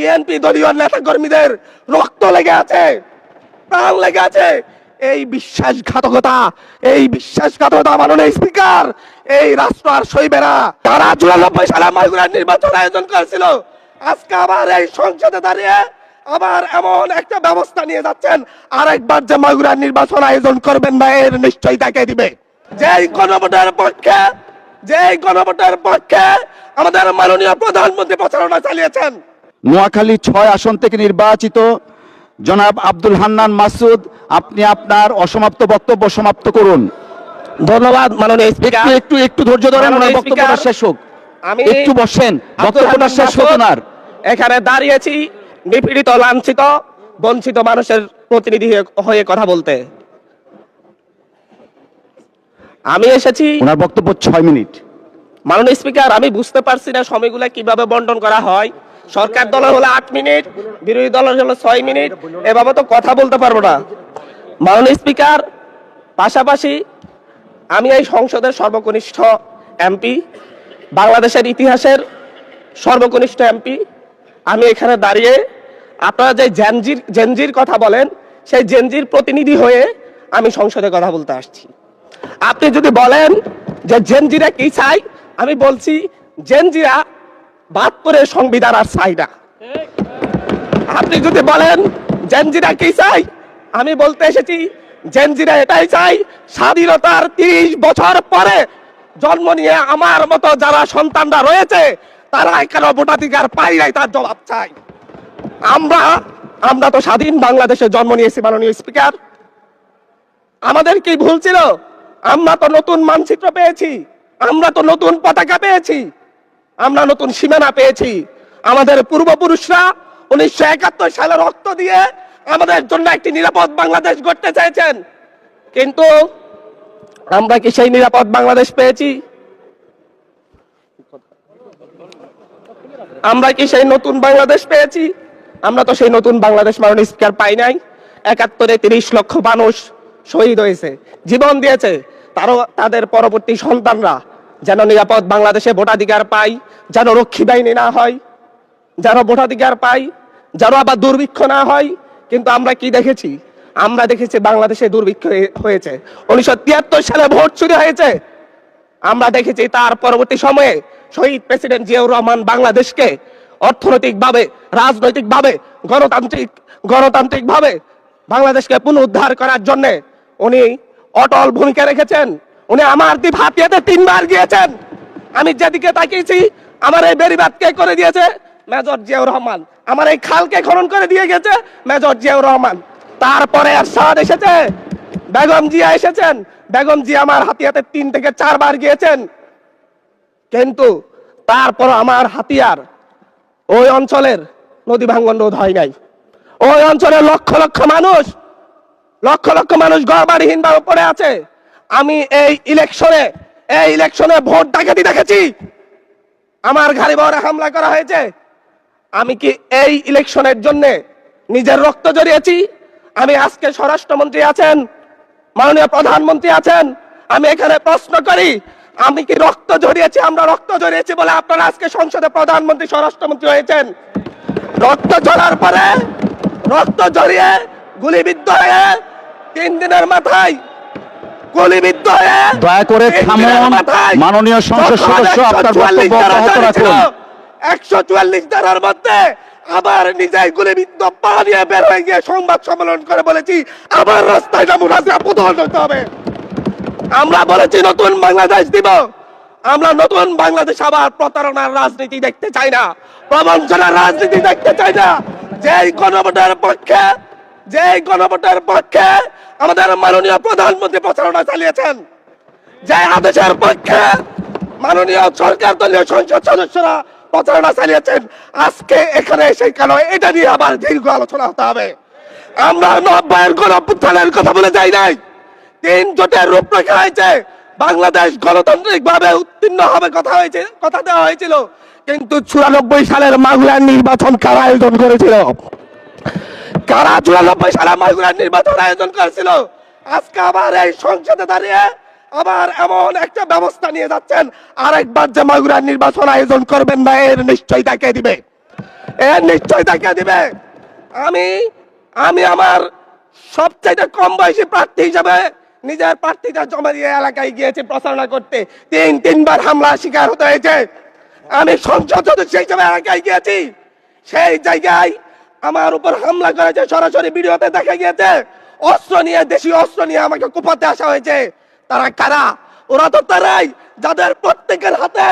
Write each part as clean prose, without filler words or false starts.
BNP দলীয় নেতা কর্মীদের রক্ত লেগে আছে, প্রাণ লেগে আছে। এই বিশ্বাসঘাতকতা মাননীয় স্পিকার, এই রাষ্ট্র আর সইবে না। তারা 94 সালে মাগুরার নির্বাচন আয়োজন করেছিল, আজকে আবার এই সংসদে দাঁড়িয়ে আবার এমন একটা ব্যবস্থা নিয়ে যাচ্ছেন, আরেকবার যে মাগুরার নির্বাচন আয়োজন করবেন না এর নিশ্চয়তাকে দিবে। যেই গণভোটের পক্ষে আমাদের মাননীয় প্রধানমন্ত্রী প্রচারণা চালিয়েছেন। নোয়াখালী 6 আসন থেকে নির্বাচিত জনাব আব্দুল হান্নান মাসুদ, আপনি আপনার অসমাপ্ত বক্তব্য সমাপ্ত করুন। ধন্যবাদ মাননীয় স্পিকার। একটু ধৈর্য ধরেন, ওনার বক্তব্যটা শেষ হোক। আমি একটু বসেন, বক্তব্যটা শেষ হোক ওনার। এখানে দাঁড়িয়েছি নিপীড়িত, লাঞ্ছিত, বঞ্চিত মানুষের প্রতিনিধি হয়ে কথা বলতে। আমি এসেছি, ওনার বক্তব্য 6 মিনিট। মাননীয় স্পিকার, আমি বুঝতে পারছি না সময়গুলো কিভাবে বন্টন করা হয়। সরকার দলের হলো 8 মিনিট, বিরোধী দলের হলো 6 মিনিট, এভাবে তো কথা বলতে পারবো না। মাননীয় স্পিকার, পাশাপাশি আমি এই সংসদের সর্বকনিষ্ঠ এমপি, বাংলাদেশের ইতিহাসের সর্বকনিষ্ঠ এমপি। আমি এখানে দাঁড়িয়ে আপনারা যে জেনজির কথা বলেন, সেই জেনজির প্রতিনিধি হয়ে আমি সংসদে কথা বলতে আসছি। আপনি যদি বলেন যে জেনজিরা কি চাই, আমি বলছি জেনজিরা 72-এর সংবিধান আর চাই না। আপনি যদি বলেন জেনজিরা কি চাই, আমি বলতে এসেছি জেনজিরা এটাই চাই, স্বাধীনতার 30 বছর পরে জন্ম নিয়ে আমার মতো যারা সন্তানরা রয়েছে তারা কেন ভোটাধিকার পাই নাই তার জবাব চাই। আমরা তো স্বাধীন বাংলাদেশে জন্ম নিয়েছি মাননীয় স্পিকার। আমাদের কি ভুল ছিল? আমরা তো নতুন মানচিত্র পেয়েছি, আমরা তো নতুন পতাকা পেয়েছি, আমরা নতুন সীমানা পেয়েছি। আমাদের পূর্বপুরুষরা 1971 সালে রক্ত দিয়ে আমাদের জন্য একটি নিরাপদ বাংলাদেশ গড়তে চেয়েছেন, কিন্তু আমরা কি সেই নিরাপদ বাংলাদেশ পেয়েছি? আমরা কি সেই নতুন বাংলাদেশ পেয়েছি? আমরা তো সেই নতুন বাংলাদেশ মাননীয় স্পিকার পাই নাই। 71-এ 30 লক্ষ মানুষ শহীদ হয়েছে, জীবন দিয়েছে, তাদের পরবর্তী সন্তানরা যেন নিরাপদ বাংলাদেশে ভোটাধিকার পায়, যেন রক্ষী বাহিনী না হয়, যেন ভোটাধিকার পায়, যেন আবার দুর্ভিক্ষ না হয়। কিন্তু আমরা কি দেখেছি? আমরা দেখেছি বাংলাদেশে দুর্ভিক্ষ হয়েছে, 1973 সালে ভোট চুরি হয়েছে। আমরা দেখেছি তার পরবর্তী সময়ে শহীদ প্রেসিডেন্ট জিয়াউর রহমান বাংলাদেশকে অর্থনৈতিকভাবে, রাজনৈতিকভাবে, গণতান্ত্রিকভাবে বাংলাদেশকে পুনরুদ্ধার করার জন্য উনি অটল ভূমিকা রেখেছেন। উনি আমার দ্বীপ হাতিয়াতে 3 বার গিয়েছেন। আমি যেদিকে তাকিয়েছি, আমার এই বেড়িবাঁধকে করে দিয়েছে মেজর জিয়াউর রহমান, আমার এই খালকে খনন করে দিয়ে গেছে মেজর জিয়াউর রহমান। তারপরে এরশাদ এসেছে, বেগম জিয়া এসেছেন, বেগম জিয়া আমার হাতিয়াতে 3 থেকে 4 বার গিয়েছেন। কিন্তু তারপর আমার হাতিয়ার ওই অঞ্চলের নদী ভাঙ্গন রোধ হয় নাই। ওই অঞ্চলের লক্ষ লক্ষ মানুষ ঘরবাড়িহীন ভাবে পড়ে আছে। আমি এই ইলেকশনে ভোট ডাকাতি দেখেছি, আমার গাড়ি বহরে হামলা করা হয়েছে। আমি কি এই ইলেকশনের জন্য নিজের রক্ত জড়িয়েছি? আমি আজকে স্বরাষ্ট্রমন্ত্রী আছেন, মাননীয় প্রধানমন্ত্রী আছেন, আমি এখানে প্রশ্ন করি, আমি কি রক্ত জড়িয়েছি? আমরা রক্ত জড়িয়েছি বলে আপনারা আজকে সংসদে প্রধানমন্ত্রী, স্বরাষ্ট্রমন্ত্রী হয়েছেন। রক্ত ঝরার পরে, রক্ত জড়িয়ে গুলিবিদ্ধ হয়ে 3 দিনের মাথায় গুলিবিদ্ধ হয়ে, দয়া করে থামুন মাননীয় সংসদ সদস্য, আপনার বক্তব্য অব্যাহত রাখুন। 144 ধারার মধ্যে আবার নিজেই গুলিবিদ্ধ পা নিয়ে বের হয়ে গিয়ে সংবাদ সম্মেলন করে বলেছি আবার রাস্তায় নামুন, প্রধান হতে হবে। আমরা বলেছি নতুন বাংলাদেশ দিব। আমরা নতুন বাংলাদেশ আবার প্রতারণার রাজনীতি দেখতে চাই না, প্রবঞ্চনার রাজনীতি দেখতে চাই না। যেই গণভোটের পক্ষে আমাদের মাননীয় প্রধানমন্ত্রী প্রচারণা চালিয়েছেন, যে আদেশের পক্ষে মাননীয় সরকার দলীয় সংসদ সদস্যরা প্রচারণা চালিয়েছেন, আজকে এখানে এসে কেন এটা নিয়ে আবার দীর্ঘ আলোচনা হতে হবে? আমরা 90-এর গণঅভ্যুত্থানের কথা বলে যাই নাই। 3 জোটের রূপরেখা হয়েছে, বাংলাদেশ গণতান্ত্রিক ভাবে উত্তীর্ণ হবে কথা দেওয়া হয়েছিল, কিন্তু 94 সালের মাগুরার নির্বাচন কারা আয়োজন করেছিল? কারা 94 সালে মাগুরার নির্বাচন আয়োজন করেছিল? আজকে আবার এই সংসদে দাঁড়িয়ে আবার এমন একটা ব্যবস্থা নিয়ে যাচ্ছেন, আরেকবার যে মাগুরার নির্বাচন আয়োজন করবেন না এর নিশ্চয়তাকে দিবে। এর নিশ্চয় দেখা দিবে। আমি আমি আমার সবচাইতে কম বয়সী প্রার্থী হিসাবে নিজের প্রার্থীটা জমা দিয়ে এলাকায় গিয়েছি প্রচারণা করতে, তিনবার হামলা শিকার হতে হয়েছে। আমি সংসদ সদস্য হিসেবে এলাকায় গিয়েছি, সেই জায়গায় আমার উপর হামলা করেছে, সরাসরি ভিডিওতে দেখা গিয়েছে। অস্ত্র নিয়ে, দেশীয় অস্ত্র নিয়ে আমাকে কোপাতে আসা হয়েছে। তারা কারা? ওরা তো তারাই যাদের প্রত্যেকের হাতে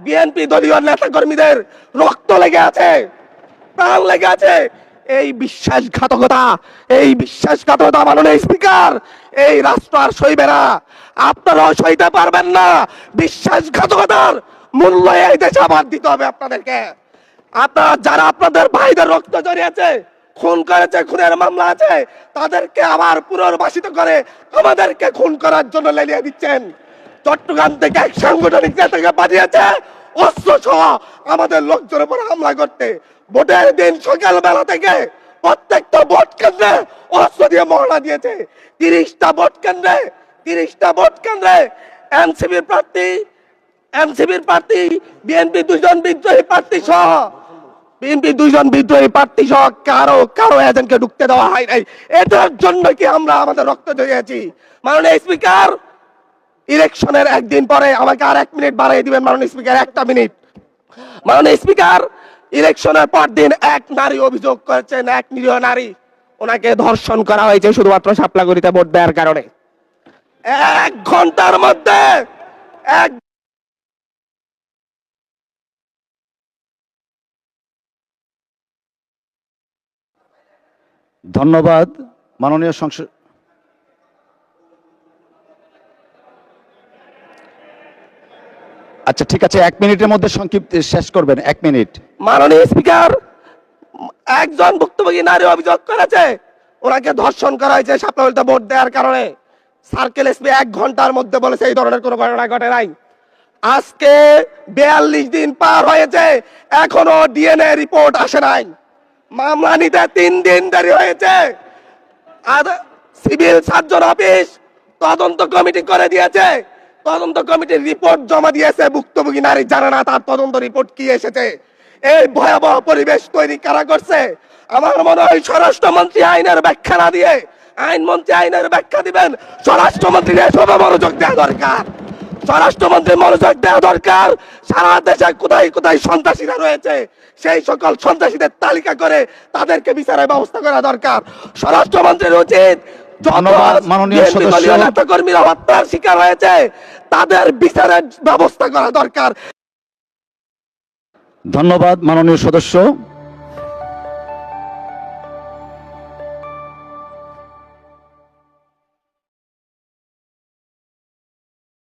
বিএনপি দলীয় নেতা কর্মীদের রক্ত লেগে আছে, প্রাণ লেগে আছে। এই বিশ্বাসঘাতকতা মাননীয় স্পিকার, এই রাষ্ট্র আর সইবে না। আপনারাও সইতে পারবেন না। বিশ্বাসঘাতকতার মূল্য এই দেশে আবার দিতে হবে আপনাদেরকে। আপনারা যারা আপনাদের ভাইদের রক্ত জড়িয়েছে, খুন করেছে, খুনের মামলা আছে, তাদেরকে আবার পুনর্বাসিত করে আমাদেরকে খুন করার জন্য লেলিয়ে দিচ্ছেন। চট্টগ্রাম থেকে এক সাংগঠনিক নেতাকে পাঠিয়েছে অস্ত্র সহ আমাদের লোকজনের উপর হামলা করতে। ভোটের দিন সকালবেলা থেকে প্রত্যেকটা ভোট কেন্দ্রে অস্ত্র দিয়ে মহড়া দিয়েছে। 30টা ভোট কেন্দ্রে এনসিপির প্রার্থী, বিএনপি দুজন বিদ্রোহী প্রার্থী সহ কারো এজেন্টকে ঢুকতে দেওয়া হয় নাই। এটার জন্য কি আমরা আমাদের রক্ত জড়িয়েছি? মাননীয় স্পিকার, ইলেকশনের একদিন পরে আমাকে আর 1 মিনিট বাড়িয়ে দিবেন মাননীয় স্পিকার, 1টা মিনিট। মাননীয় স্পিকার, ইলেকশনের পর দিন এক নারী অভিযোগ করেছেন, এক নিরীহ নারী, ওনাকে ধর্ষণ করা হয়েছে শুধুমাত্র শাপলাগুড়িতে ভোট দেওয়ার কারণে। 1 ঘন্টার মধ্যে এক ধন্যবাদ মাননীয় সংসদ। আচ্ছা ঠিক আছে, 1 মিনিটের মধ্যে সংক্ষিপ্ত শেষ করবেন, 1 মিনিট। মাননীয় স্পিকার, একজন ভুক্তভোগী নারী অভিযোগ করেছে ওনাকে ধর্ষণ করা হয়েছে শাপলাগুড়িতে ভোট দেওয়ার কারণে। সার্কেল এসপি 1 ঘন্টার মধ্যে বলেছে এই ধরনের কোনো ঘটনা ঘটে নাই। আজকে 42 দিন পার হয়েছে, এখনো ডিএনএ রিপোর্ট আসে নাই। মামলা নিতে 3 দিন দেরি হয়েছে। আর সিভিল সার্জন অফিস তদন্ত কমিটি করে দিয়েছে, তদন্ত কমিটির রিপোর্ট জমা দিয়েছে। ভুক্তভোগী নারী জানে না তার তদন্ত রিপোর্ট কি এসেছে। এই ভয়াবহ পরিবেশ তৈরি কারা করছে? আমার মনে হয় স্বরাষ্ট্রমন্ত্রী আইনের ব্যাখ্যা না দিয়ে, আইনমন্ত্রী আইনের ব্যাখ্যা দিবেন, স্বরাষ্ট্রমন্ত্রী এসবে মনোযোগ দেওয়া দরকার। স্বরাষ্ট্রমন্ত্রী মনোযোগ দেওয়া দরকার। সারা দেশে কোথায় কোথায় সন্ত্রাসীরা রয়েছে সেই সকল সন্ত্রাসীদের তালিকা করে তাদেরকে বিচারের ব্যবস্থা করা দরকার। স্বরাষ্ট্রমন্ত্রীর উচিত ধন্যবাদ মাননীয় সদস্য। নেতা কর্মীরা হত্যার শিকার হয়েছে তাদের বিচারের ব্যবস্থা করা দরকার। ধন্যবাদ মাননীয় সদস্য।